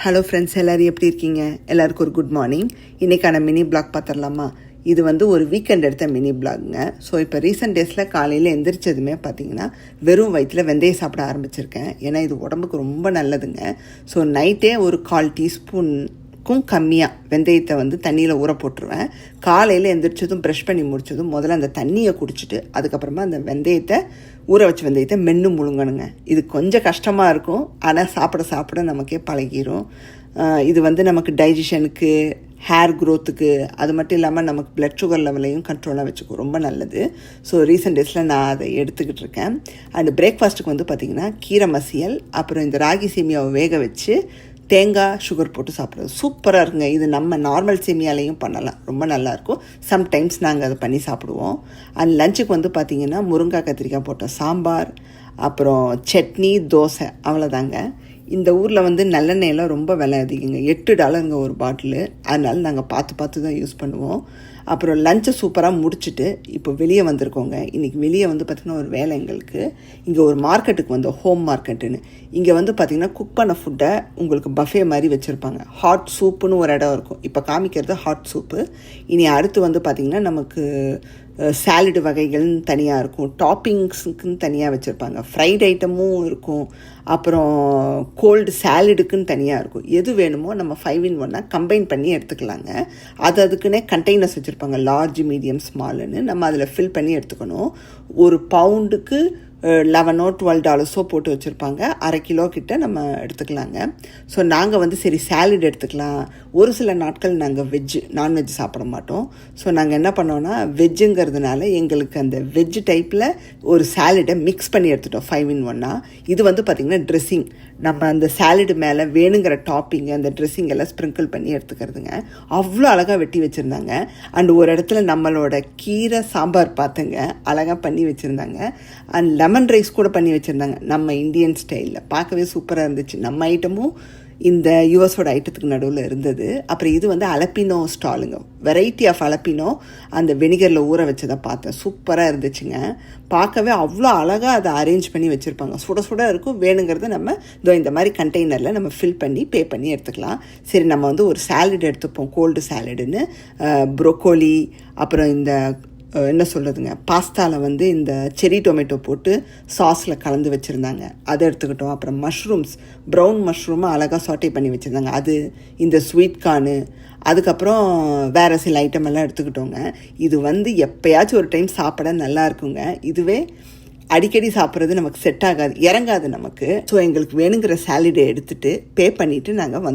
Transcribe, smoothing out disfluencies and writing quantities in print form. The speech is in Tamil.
ஹலோ ஃப்ரெண்ட்ஸ், எல்லோரும் எப்படி இருக்கீங்க? எல்லாருக்கும் ஒரு குட் மார்னிங். இன்றைக்கான மினி பிளாக் பார்த்துடலாமா? இது ஒரு வீக்கெண்ட் எடுத்த மினி பிளாகுங்க. ஸோ இப்போ ரீசெண்ட் டேஸில் காலையில் எந்திரிச்சதுமே பார்த்தீங்கன்னா வெறும் வயிற்றில் வெந்தயம் சாப்பிட ஆரம்பிச்சிருக்கேன். ஏன்னா இது உடம்புக்கு ரொம்ப நல்லதுங்க. ஸோ நைட்டே ஒரு 1/4 டீஸ்பூனுக்கும் கம்மியாக வெந்தயத்தை தண்ணியில் ஊற போட்டுருவேன். காலையில் எந்திரிச்சதும் ப்ரஷ் பண்ணி முடிச்சதும் முதல்ல அந்த தண்ணியை குடிச்சிட்டு அதுக்கப்புறமா அந்த வெந்தயத்தை ஊற வச்ச வெந்தயத்தை மென்று முழுங்கணுங்க. இது கொஞ்சம் கஷ்டமாக இருக்கும், ஆனால் சாப்பிட சாப்பிட நமக்கே பழகிரும். இது நமக்கு டைஜஷனுக்கு, ஹேர் க்ரோத்துக்கு, அது மட்டும் இல்லாமல் நமக்கு பிளட் சுகர் லெவலையும் கண்ட்ரோலாக வச்சுக்கும், ரொம்ப நல்லது. ஸோ ரீசெண்ட் டேஸில் நான் அதை எடுத்துக்கிட்டு இருக்கேன். அண்டு பிரேக்ஃபாஸ்ட்டுக்கு பார்த்திங்கன்னா கீரை மசியல், அப்புறம் இந்த ராகி சேமியாவை வேக வச்சு தேங்காய் சுகர் போட்டு சாப்பிட்றது சூப்பராக இருக்குங்க. இது நம்ம நார்மல் சேமியாலையும் பண்ணலாம், ரொம்ப நல்லாயிருக்கும். சம்டைம்ஸ் நாங்கள் அதை பண்ணி சாப்பிடுவோம். அண்ட் லஞ்சுக்கு பார்த்திங்கன்னா முருங்காய் கத்திரிக்காய் போட்ட சாம்பார், அப்புறம் சட்னி, தோசை, அவ்வளோதாங்க. இந்த ஊரில் நல்லெண்ணெயெல்லாம் ரொம்ப விலை அதிகங்க, $8 ஒரு பாட்டிலு. அதனால நாங்கள் பார்த்து தான் யூஸ் பண்ணுவோம். அப்புறம் லஞ்சை சூப்பராக முடிச்சுட்டு இப்போ வெளியே வந்திருக்கோங்க. இன்றைக்கி வெளியே பார்த்திங்கன்னா ஒரு வேலை எங்களுக்கு. இங்கே ஒரு மார்க்கெட்டுக்கு ஹோம் மார்க்கெட்டுன்னு. இங்கே பார்த்திங்கன்னா குக் பண்ண ஃபுட்டை உங்களுக்கு பஃபே மாதிரி வச்சுருப்பாங்க. ஹாட் சூப்புன்னு ஒரு இடம் இருக்கும். இப்போ காமிக்கிறது ஹாட் சூப்பு. இனி அடுத்து பார்த்திங்கன்னா நமக்கு சாலடு வகைகள்னு தனியாக இருக்கும், டாப்பிங்ஸுக்குன்னு தனியாக வச்சுருப்பாங்க, ஃப்ரைட் ஐட்டமும் இருக்கும், அப்புறம் கோல்டு சாலடுக்குன்னு தனியாக இருக்கும். எது வேணுமோ நம்ம 5 in 1 கம்பைன் பண்ணி எடுத்துக்கலாங்க. அதுக்குன்னே கண்டெய்னர்ஸ் வச்சுருப்பாங்க, லார்ஜ், மீடியம், ஸ்மால்னு. நம்ம அதில் ஃபில் பண்ணி எடுத்துக்கணும். ஒரு பவுண்டுக்கு $11 or $12 போட்டு வச்சுருப்பாங்க. 1/2 கிலோ கிட்ட நம்ம எடுத்துக்கலாங்க. ஸோ நாங்கள் சரி சாலட் எடுத்துக்கலாம். ஒரு சில நாட்கள் நாங்கள் நான்வெஜ் சாப்பிட மாட்டோம். ஸோ நாங்கள் என்ன பண்ணோன்னா வெஜ்ஜுங்கிறதுனால எங்களுக்கு அந்த வெஜ் டைப்பில் ஒரு சாலடை மிக்ஸ் பண்ணி எடுத்துட்டோம் 5 in 1. இது பார்த்திங்கன்னா ட்ரெஸ்ஸிங், நம்ம அந்த சாலடு மேலே வேணுங்கிற டாப்பிங், அந்த ட்ரெஸ்ஸிங் எல்லாம் ஸ்ப்ரிங்கிள் பண்ணி எடுத்துக்கிறதுங்க. அவ்வளோ அழகாக வெட்டி வச்சுருந்தாங்க. அண்ட் ஒரு இடத்துல நம்மளோட கீரை சாம்பார் பார்த்துங்க, அழகாக பண்ணி வச்சுருந்தாங்க. அண்ட் லெமன் ரைஸ் கூட பண்ணி வச்சுருந்தாங்க, நம்ம இந்தியன் ஸ்டைலில். பார்க்கவே சூப்பராக இருந்துச்சு. நம்ம ஐட்டமும் இந்த யூஎஸோட ஐட்டத்துக்கு நடுவில் இருந்தது. அப்புறம் இது அலப்பினோ ஸ்டாலுங்க, வெரைட்டி ஆஃப் அலப்பினோ அந்த வெனிகரில் ஊற வச்சதை பார்த்தேன், சூப்பராக இருந்துச்சுங்க. பார்க்கவே அவ்வளோ அழகாக அதை அரேஞ்ச் பண்ணி வச்சுருப்பாங்க, சுட சுட இருக்கும். வேணுங்கிறத நம்ம இந்த மாதிரி கண்டெய்னரில் நம்ம ஃபில் பண்ணி பே பண்ணி எடுத்துக்கலாம். சரி, நம்ம ஒரு சாலட் எடுத்துப்போம், கோல்டு சாலடுன்னு. ப்ரோக்கோலி, அப்புறம் இந்த என்ன சொல்கிறதுங்க, பாஸ்தாவில் இந்த செரி டொமேட்டோ போட்டு சாஸில் கலந்து வச்சுருந்தாங்க, அதை எடுத்துக்கிட்டோம். அப்புறம் மஷ்ரூம்ஸ், ப்ரௌன் மஷ்ரூமை அழகாக சாட்டே பண்ணி வச்சுருந்தாங்க, அது. இந்த ஸ்வீட் கார்னு, அதுக்கப்புறம் வேறு சில ஐட்டம் எல்லாம் எடுத்துக்கிட்டோங்க. இது எப்போயாச்சும் ஒரு டைம் சாப்பிட நல்லா இருக்குங்க. இதுவே அடிக்கடி சாப்பிட்றது நமக்கு செட் ஆகாது, இறங்காது நமக்கு. ஸோ எங்களுக்கு வேணுங்கிற சாலடை எடுத்துகிட்டு பே பண்ணிவிட்டு நாங்கள்